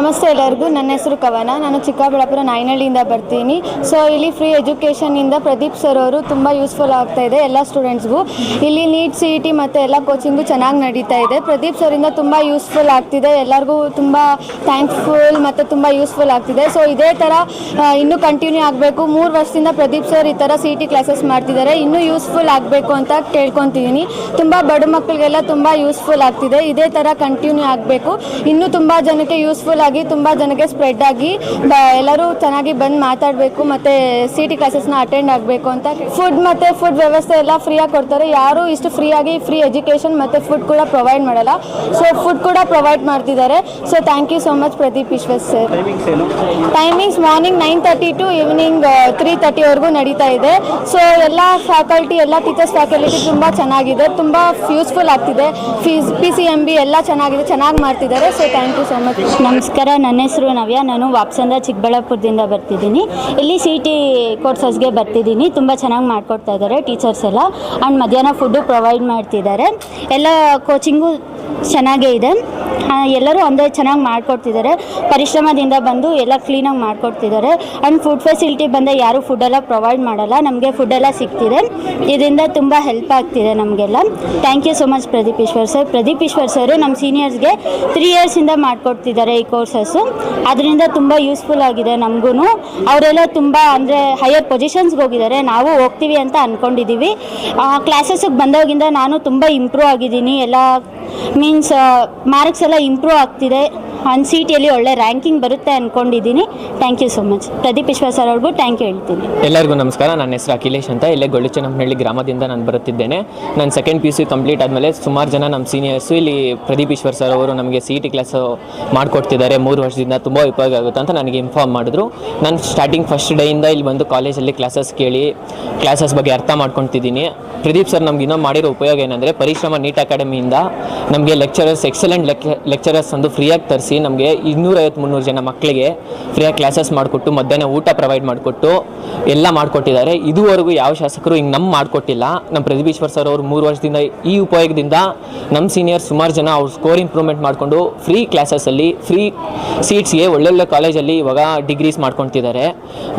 ನಮಸ್ತೆ ಎಲ್ಲರಿಗೂ. ನನ್ನ ಹೆಸರು ಕವನ. ನಾನು ಚಿಕ್ಕಬಳ್ಳಾಪುರ ನಾಯನಹಳ್ಳಿಯಿಂದ ಬರ್ತೀನಿ. ಸೊ ಇಲ್ಲಿ ಫ್ರೀ ಎಜುಕೇಷನಿಂದ ಪ್ರದೀಪ್ ಸರ್ ಅವರು ತುಂಬ ಯೂಸ್ಫುಲ್ ಆಗ್ತಾ ಇದೆ ಎಲ್ಲ ಸ್ಟೂಡೆಂಟ್ಸ್ಗೂ. ಇಲ್ಲಿ ನೀಟ್ CET ಮತ್ತು ಎಲ್ಲ ಕೋಚಿಂಗು ಚೆನ್ನಾಗಿ ನಡೀತಾ ಇದೆ. ಪ್ರದೀಪ್ ಸರಿಂದ ತುಂಬ ಯೂಸ್ಫುಲ್ ಆಗ್ತಿದೆ. ಎಲ್ಲರಿಗೂ ತುಂಬ ಥ್ಯಾಂಕ್ಫುಲ್ ಮತ್ತು ತುಂಬ ಯೂಸ್ಫುಲ್ ಆಗ್ತಿದೆ. ಸೊ ಇದೇ ಥರ ಇನ್ನೂ ಕಂಟಿನ್ಯೂ ಆಗಬೇಕು. 3 ವರ್ಷದಿಂದ ಪ್ರದೀಪ್ ಸರ್ ಈ ಥರ CET ಕ್ಲಾಸಸ್ ಮಾಡ್ತಿದ್ದಾರೆ. ಇನ್ನೂ ಯೂಸ್ಫುಲ್ ಆಗಬೇಕು ಅಂತ ಕೇಳ್ಕೊತಿದ್ದೀನಿ. ತುಂಬ ಬಡ ಮಕ್ಕಳಿಗೆಲ್ಲ ತುಂಬ ಯೂಸ್ಫುಲ್ ಆಗ್ತಿದೆ. ಇದೇ ಥರ ಕಂಟಿನ್ಯೂ ಆಗಬೇಕು. ಇನ್ನೂ ತುಂಬ ಜನಕ್ಕೆ ಯೂಸ್ಫುಲ್ ಆಗಿ ತುಂಬ ಜನಕ್ಕೆ ಸ್ಪ್ರೆಡ್ ಆಗಿ ಎಲ್ಲರೂ ಚೆನ್ನಾಗಿ ಬಂದು ಮಾತಾಡಬೇಕು ಮತ್ತು CET ಕ್ಲಾಸಸ್ನ ಅಟೆಂಡ್ ಆಗಬೇಕು ಅಂತ. ಫುಡ್ ವ್ಯವಸ್ಥೆ ಎಲ್ಲ ಫ್ರೀಯಾಗಿ ಕೊಡ್ತಾರೆ. ಯಾರು ಇಷ್ಟು ಫ್ರೀಯಾಗಿ ಫ್ರೀ ಎಜುಕೇಷನ್ ಮತ್ತು ಫುಡ್ ಕೂಡ ಪ್ರೊವೈಡ್ ಮಾಡಲ್ಲ. ಸೊ ಫುಡ್ ಕೂಡ ಪ್ರೊವೈಡ್ ಮಾಡ್ತಿದ್ದಾರೆ. So thank you so much Pradeep Vishwas sir. Timings morning 9:30 to evening 3:30ವರೆಗೂ ನಡೀತಾ ಇದೆ. ಸೊ ಎಲ್ಲ ಫ್ಯಾಕಲ್ಟಿ, ಎಲ್ಲ ಟೀಚರ್ಸ್ ಫ್ಯಾಕಲ್ಟಿ ತುಂಬ ಚೆನ್ನಾಗಿದೆ, ತುಂಬ ಯೂಸ್ಫುಲ್ ಆಗ್ತಿದೆ. PCMB ಎಲ್ಲ ಚೆನ್ನಾಗಿದೆ, ಚೆನ್ನಾಗಿ ಮಾಡ್ತಿದ್ದಾರೆ. So thank you so much. ನಮಸ್ಕಾರ, ನನ್ನ ಹೆಸರು ನವ್ಯ. ನಾನು ವಾಪ್ಸಂದ ಚಿಕ್ಕಬಳ್ಳಾಪುರದಿಂದ ಬರ್ತಿದ್ದೀನಿ. ಇಲ್ಲಿ CET ಕೋರ್ಸಸ್ಗೆ ಬರ್ತಿದ್ದೀನಿ. ತುಂಬ ಚೆನ್ನಾಗಿ ಮಾಡಿಕೊಡ್ತಾ ಇದ್ದಾರೆ ಟೀಚರ್ಸ್ ಎಲ್ಲ. ಆ್ಯಂಡ್ ಮಧ್ಯಾಹ್ನ ಫುಡ್ಡು ಪ್ರೊವೈಡ್ ಮಾಡ್ತಿದ್ದಾರೆ. ಎಲ್ಲ ಕೋಚಿಂಗು ಚೆನ್ನಾಗೇ ಇದೆ. ಎಲ್ಲರೂ ಅಂದರೆ ಚೆನ್ನಾಗಿ ಮಾಡಿಕೊಡ್ತಿದ್ದಾರೆ. ಪರಿಶ್ರಮದಿಂದ ಬಂದು ಎಲ್ಲ ಕ್ಲೀನಾಗಿ ಮಾಡಿಕೊಡ್ತಿದ್ದಾರೆ. ಆ್ಯಂಡ್ ಫುಡ್ ಫೆಸಿಲಿಟಿ ಬಂದರೆ ಯಾರೂ ಫುಡ್ಡೆಲ್ಲ ಪ್ರೊವೈಡ್ ಮಾಡಲ್ಲ. ನಮಗೆ ಫುಡ್ಡೆಲ್ಲ ಸಿಗ್ತಿದೆ. ಇದರಿಂದ ತುಂಬ ಹೆಲ್ಪ್ ಆಗ್ತಿದೆ ನಮಗೆಲ್ಲ. Thank you so much Pradeep Eshwar sir. Pradeep Eshwar sir ನಮ್ಮ ಸೀನಿಯರ್ಸ್ಗೆ 3 ಇಯರ್ಸಿಂದ ಮಾಡಿಕೊಡ್ತಿದ್ದಾರೆ ಈ ಕೋರ್ಸಸ್ಸು. ಅದರಿಂದ ತುಂಬ ಯೂಸ್ಫುಲ್ ಆಗಿದೆ ನಮಗೂ. ಅವರೆಲ್ಲ ತುಂಬ ಅಂದರೆ ಹೈಯರ್ ಪೊಸಿಷನ್ಸ್ಗೆ ಹೋಗಿದ್ದಾರೆ. ನಾವು ಹೋಗ್ತೀವಿ ಅಂತ ಅಂದ್ಕೊಂಡಿದ್ದೀವಿ. ಕ್ಲಾಸಸ್ಗೆ ಬಂದಾಗಿಂದ ನಾನು ತುಂಬ ಇಂಪ್ರೂವ್ ಆಗಿದ್ದೀನಿ. ಎಲ್ಲ ಮೀನ್ಸ್ ಮಾರ್ಕ್ಸ್ ಎಲ್ಲ ಇಂಪ್ರೂವ್ ಆಗ್ತಿದೆ. CETಯಲ್ಲಿ ಒಳ್ಳೆ ರ್ಯಾಂಕಿಂಗ್ ಬರುತ್ತೆ ಅಂದ್ಕೊಂಡಿದ್ದೀನಿ. Thank you so much. Pradeep Vishwas sir ಅವ್ರಿಗೂ ಥ್ಯಾಂಕ್ ಯು ಹೇಳ್ತೀನಿ. ಎಲ್ಲರಿಗೂ ನಮಸ್ಕಾರ. ನನ್ನ ಹೆಸರು ಅಖಿಲೇಶ್ ಅಂತ. ಇಲ್ಲೇ ಗೊಳ್ಳುಚನ್ನಪ್ಪನಹಳ್ಳಿ ಗ್ರಾಮದಿಂದ ನಾನು ಬರುತ್ತಿದ್ದೇನೆ. ನಾನು 2nd PUC ಕಂಪ್ಲೀಟ್ ಆದಮೇಲೆ ಸುಮಾರು ಜನ ನಮ್ಮ ಸೀನಿಯರ್ಸು ಇಲ್ಲಿ ಪ್ರದೀಪ್ ಈಶ್ವರ್ ಸರ್ ಅವರು ನಮಗೆ CET ಕ್ಲಾಸು ಮಾಡಿಕೊಡ್ತಿದ್ದಾರೆ 3 ವರ್ಷದಿಂದ, ತುಂಬ ಉಪಯೋಗ ಆಗುತ್ತೆ ಅಂತ ನನಗೆ ಇನ್ಫಾರ್ಮ್ ಮಾಡಿದ್ರು. ನಾನು ಸ್ಟಾರ್ಟಿಂಗ್ ಫಸ್ಟ್ ಡೇಯಿಂದ ಇಲ್ಲಿ ಬಂದು ಕಾಲೇಜಲ್ಲಿ ಕ್ಲಾಸಸ್ ಕೇಳಿ ಕ್ಲಾಸಸ್ ಬಗ್ಗೆ ಅರ್ಥ ಮಾಡ್ಕೊತಿದ್ದೀನಿ. ಪ್ರದೀಪ್ ಸರ್ ನಮ್ಗೆ ಇನ್ನೂ ಮಾಡಿರೋ ಉಪಯೋಗ ಏನಂದರೆ ಪರಿಶ್ರಮ ನೀಟ್ ಅಕಾಡೆಮಿಯಿಂದ ನಮಗೆ ಲೆಕ್ಚರರ್ಸ್, ಎಕ್ಸಲೆಂಟ್ ಲೆಕ್ಚರರ್ಸ್ ಒಂದು ಫ್ರೀಯಾಗಿ ತರಿಸಿ ನಮಗೆ 250-300 ಜನ ಮಕ್ಕಳಿಗೆ ಫ್ರೀಯಾಗಿ ಕ್ಲಾಸಸ್ ಮಾಡಿಕೊಟ್ಟು ಮಧ್ಯಾಹ್ನ ಊಟ ಪ್ರೊವೈಡ್ ಮಾಡಿಕೊಟ್ಟು ಎಲ್ಲ ಮಾಡಿಕೊಟ್ಟಿದ್ದಾರೆ. ಇದುವರೆಗೂ ಯಾವ ಶಾಸಕರು ಹಿಂಗೆ ಮಾಡಿಕೊಟ್ಟಿಲ್ಲ. ನಮ್ಮ ಪ್ರದೀಪ್ ಈಶ್ವರ್ ಸರ್ ಅವರು 3 ವರ್ಷದಿಂದ ಈ ಉಪಯೋಗದಿಂದ ನಮ್ಮ ಸೀನಿಯರ್ ಸುಮಾರು ಜನ ಅವ್ರ ಸ್ಕೋರ್ ಇಂಪ್ರೂವ್ಮೆಂಟ್ ಮಾಡಿಕೊಂಡು ಫ್ರೀ ಕ್ಲಾಸಸ್ಸಲ್ಲಿ ಫ್ರೀ ಸೀಟ್ಸ್ಗೆ ಒಳ್ಳೊಳ್ಳೆ ಕಾಲೇಜಲ್ಲಿ ಇವಾಗ ಡಿಗ್ರೀಸ್ ಮಾಡ್ಕೊತಿದ್ದಾರೆ.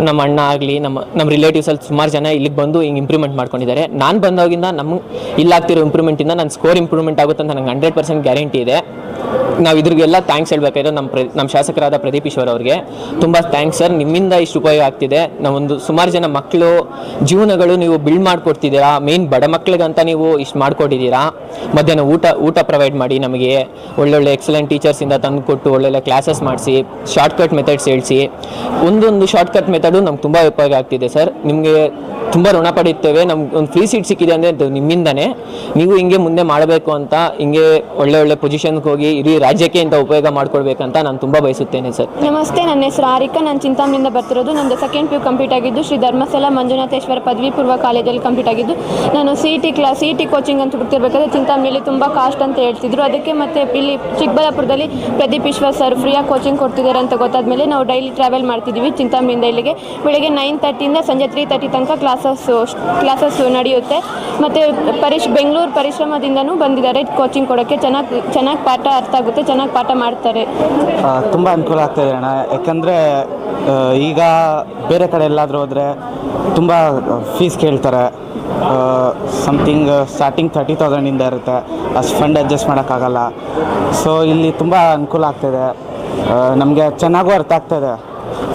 ನಮ್ಮ ಅಣ್ಣ ಆಗಲಿ ನಮ್ಮ ರಿಲೇಟಿವ್ಸಲ್ಲಿ ಸುಮಾರು ಜನ ಇಲ್ಲಿಗೆ ಬಂದು ಹಿಂಗೆ ಇಂಪ್ರೂವ್ಮೆಂಟ್ ಮಾಡ್ಕೊಂಡಿದ್ದಾರೆ. ನಾನು ಬಂದಾಗಿಂದ ನಮ್ಗೆ ಇಲ್ಲಾಗ್ತಿರೋ ಇಂಪ್ರೂವ್ಮೆಂಟಿಂದ ನನ್ನ ಸ್ಕೋರ್ ಇಂಪ್ರೂವ್ಮೆಂಟ್ ಆಗುತ್ತೆ ಅಂತ ನನಗೆ 100% ಗ್ಯಾರಂಟಿ ಇದೆ. ನಾವು ಇದ್ರಿಗೆಲ್ಲ ಥ್ಯಾಂಕ್ಸ್ ಹೇಳಬೇಕಾದ್ರೆ ನಮ್ಮ ಶಾಸಕರಾದ ಪ್ರದೀಪ್ ಈಶ್ವರ್ ಅವ್ರಿಗೆ ತುಂಬ ಥ್ಯಾಂಕ್ಸ್ ಸರ್. ನಿಮ್ಮಿಂದ ಇಷ್ಟು ಉಪಯೋಗ ಆಗ್ತಿದೆ. ನಾವೊಂದು ಸುಮಾರು ಜನ ಮಕ್ಕಳು ಜೀವನಗಳು ನೀವು ಬಿಲ್ಡ್ ಮಾಡಿಕೊಡ್ತಿದ್ದೀರಾ. ಮೇನ್ ಬಡ ಮಕ್ಕಳಿಗಂತ ನೀವು ಇಷ್ಟು ಮಾಡಿಕೊಟ್ಟಿದ್ದೀರಾ. ಮಧ್ಯಾಹ್ನ ಊಟ ಪ್ರೊವೈಡ್ ಮಾಡಿ ನಮಗೆ ಒಳ್ಳೊಳ್ಳೆ ಎಕ್ಸಲೆಂಟ್ ಟೀಚರ್ಸಿಂದ ತಂದು ಕೊಟ್ಟು ಒಳ್ಳೊಳ್ಳೆ ಕ್ಲಾಸಸ್ ಮಾಡಿಸಿ ಶಾರ್ಟ್ಕಟ್ ಮೆಥಡ್ಸ್ ಹೇಳಿಸಿ ಒಂದೊಂದು ಶಾರ್ಟ್ಕಟ್ ಮೆಥಡು ನಮ್ಗೆ ತುಂಬ ಉಪಯೋಗ ಆಗ್ತಿದೆ ಸರ್. ನಿಮಗೆ ತುಂಬ ಋಣ ಪಡೆಯುತ್ತೇವೆ. ನಮ್ಗೆ ಒಂದು ಫ್ರೀ ಸೀಟ್ ಸಿಕ್ಕಿದೆ ಅಂದರೆ ಅದು ನಿಮ್ಮಿಂದನೇ. ನೀವು ಹಿಂಗೆ ಮುಂದೆ ಮಾಡಬೇಕು ಅಂತ, ಹಿಂಗೆ ಒಳ್ಳೆ ಪೊಸಿಷನ್ಗೆ ಹೋಗಿ ಇಡೀ ರಾಜ್ಯಕ್ಕೆ ಇಂಥ ಉಪಯೋಗ ಮಾಡ್ಕೊಳ್ಬೇಕಂತ ನಾನು ತುಂಬ ಬಯಸುತ್ತೇನೆ ಸರ್. ನಮಸ್ತೆ, ನನ್ನ ಹೆಸರು ಆರಿಕಾ. ನಾನು ಚಿಂತಾಮಣಿಯಿಂದ ಬರ್ತಿರೋದು. ನಂದು 2nd PU ಕಂಪ್ಲೀಟ್ ಆಗಿದ್ದು ಶ್ರೀ ಧರ್ಮಸ್ಥಳ ಮಂಜುನಾಥೇಶ್ವರ ಪದವಿ ಪೂರ್ವ ಕಾಲೇಜಲ್ಲಿ ಕಂಪ್ಲೀಟ್ ಆಗಿದ್ದು. ನಾನು CET ಕೋಚಿಂಗ್ ಅಂತ ಹುಡುಕ್ತಿರ್ಬೇಕಾದ್ರೆ ಚಿಂತಾಮಣಿಯಲ್ಲಿ ತುಂಬ ಕಾಸ್ಟ್ ಅಂತ ಹೇಳ್ತಿದ್ರು. ಅದಕ್ಕೆ ಮತ್ತೆ ಇಲ್ಲಿ ಚಿಕ್ಕಬಳ್ಳಾಪುರದಲ್ಲಿ ಪ್ರದೀಪ್ ಈಶ್ವರ್ ಸರ್ ಫ್ರೀಯಾಗಿ ಕೋಚಿಂಗ್ ಕೊಡ್ತಿದ್ದಾರೆ ಅಂತ ಗೊತ್ತಾದ್ಮೇಲೆ ನಾವು ಡೈಲಿ ಟ್ರಾವೆಲ್ ಮಾಡ್ತಿದ್ದೀವಿ ಚಿಂತಾಮಣಿಯಿಂದ ಇಲ್ಲಿಗೆ. ಬೆಳಗ್ಗೆ 9:30ಇಂದ ಸಂಜೆ 3:30 ತನಕ ಕ್ಲಾಸಸ್ ನಡೆಯುತ್ತೆ. ಮತ್ತು ಬೆಂಗಳೂರು ಪರಿಶ್ರಮದಿಂದನೂ ಬಂದಿದ್ದಾರೆ ಕೋಚಿಂಗ್ ಕೊಡೋಕ್ಕೆ. ಚೆನ್ನಾಗಿ ಪಾಠ ಅರ್ಥ ಆಗುತ್ತೆ, ಚೆನ್ನಾಗಿ ಪಾಠ ಮಾಡ್ತಾರೆ. ತುಂಬ ಅನುಕೂಲ ಆಗ್ತಾಯಿದೆ ಅಣ್ಣ. ಯಾಕಂದರೆ ಈಗ ಬೇರೆ ಕಡೆ ಎಲ್ಲಾದರೂ ಹೋದರೆ ತುಂಬ ಫೀಸ್ ಕೇಳ್ತಾರೆ. ಸಮಥಿಂಗ್ ಸ್ಟಾರ್ಟಿಂಗ್ 30,000ಇಂದ ಇರುತ್ತೆ. ಅಷ್ಟು ಫಂಡ್ ಅಡ್ಜಸ್ಟ್ ಮಾಡೋಕ್ಕಾಗಲ್ಲ. ಸೊ ಇಲ್ಲಿ ತುಂಬ ಅನುಕೂಲ ಆಗ್ತಾಯಿದೆ. ನಮಗೆ ಚೆನ್ನಾಗೂ ಅರ್ಥ ಆಗ್ತಾಯಿದೆ.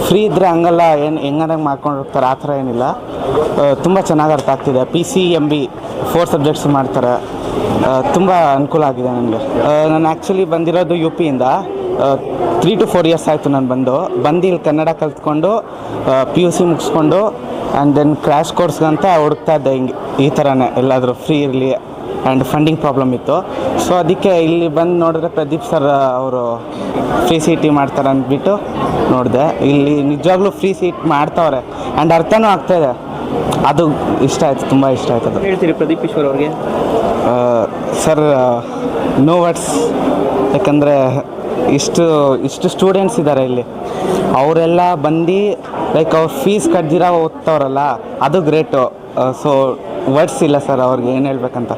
ಫ್ರೀ ಇದ್ದರೆ ಹಂಗಲ್ಲ, ಹೆಂಗಂಗೆ ಮಾಡ್ಕೊಂಡು ಹೋಗ್ತಾರೆ, ಆ ಥರ ಏನಿಲ್ಲ. ತುಂಬ ಚೆನ್ನಾಗಿ ಅರ್ಥ ಆಗ್ತಿದೆ. PCMB 4 ಸಬ್ಜೆಕ್ಟ್ಸ್ ಮಾಡ್ತಾರೆ. ತುಂಬ ಅನುಕೂಲ ಆಗಿದೆ ನನಗೆ. ನಾನು ಆ್ಯಕ್ಚುಲಿ ಬಂದಿರೋದು UPಯಿಂದ. 3 to 4 ಇಯರ್ಸ್ ಆಯಿತು ನಾನು ಬಂದು ಇಲ್ಲಿ ಕನ್ನಡ ಕಲ್ತ್ಕೊಂಡು PUC ಮುಗಿಸ್ಕೊಂಡು ಆ್ಯಂಡ್ ದೆನ್ ಕ್ರ್ಯಾಶ್ ಕೋರ್ಸ್ಗಂತ ಹುಡುಕ್ತಾ ಇದ್ದೆ. ಹಿಂಗೆ ಈ ಥರನೇ ಎಲ್ಲಾದರೂ ಫ್ರೀ ಇರಲಿ ಆ್ಯಂಡ್ ಫಂಡಿಂಗ್ ಪ್ರಾಬ್ಲಮ್ ಇತ್ತು. ಸೊ ಅದಕ್ಕೆ ಇಲ್ಲಿ ಬಂದು ನೋಡಿದ್ರೆ ಪ್ರದೀಪ್ ಸರ್ ಅವರು ಫ್ರೀ CET ಮಾಡ್ತಾರೆ ಅಂದ್ಬಿಟ್ಟು ನೋಡಿದೆ. ಇಲ್ಲಿ ನಿಜವಾಗ್ಲೂ ಫ್ರೀ CET ಮಾಡ್ತಾವ್ರೆ ಆ್ಯಂಡ್ ಅರ್ಥನೂ ಆಗ್ತಾಯಿದೆ. ಅದು ಇಷ್ಟ ಆಯಿತು, ತುಂಬ ಇಷ್ಟ ಆಯ್ತು. ಅದು ಹೇಳ್ತೀರಿ ಪ್ರದೀಪ್ ಈಶ್ವರ್ ಅವ್ರಿಗೆ? Sir no words. ಯಾಕಂದರೆ ಇಷ್ಟು ಸ್ಟೂಡೆಂಟ್ಸ್ ಇದ್ದಾರೆ ಇಲ್ಲಿ. ಅವರೆಲ್ಲ ಬಂದು ಲೈಕ್ ಅವ್ರು ಫೀಸ್ ಕಟ್ದಿರ ಓದ್ತವ್ರಲ್ಲ, ಅದು ಗ್ರೇಟು. ಸೊ ವರ್ಡ್ಸ್ ಇಲ್ಲ ಸರ್ ಅವ್ರಿಗೆ ಏನು ಹೇಳ್ಬೇಕಂತ.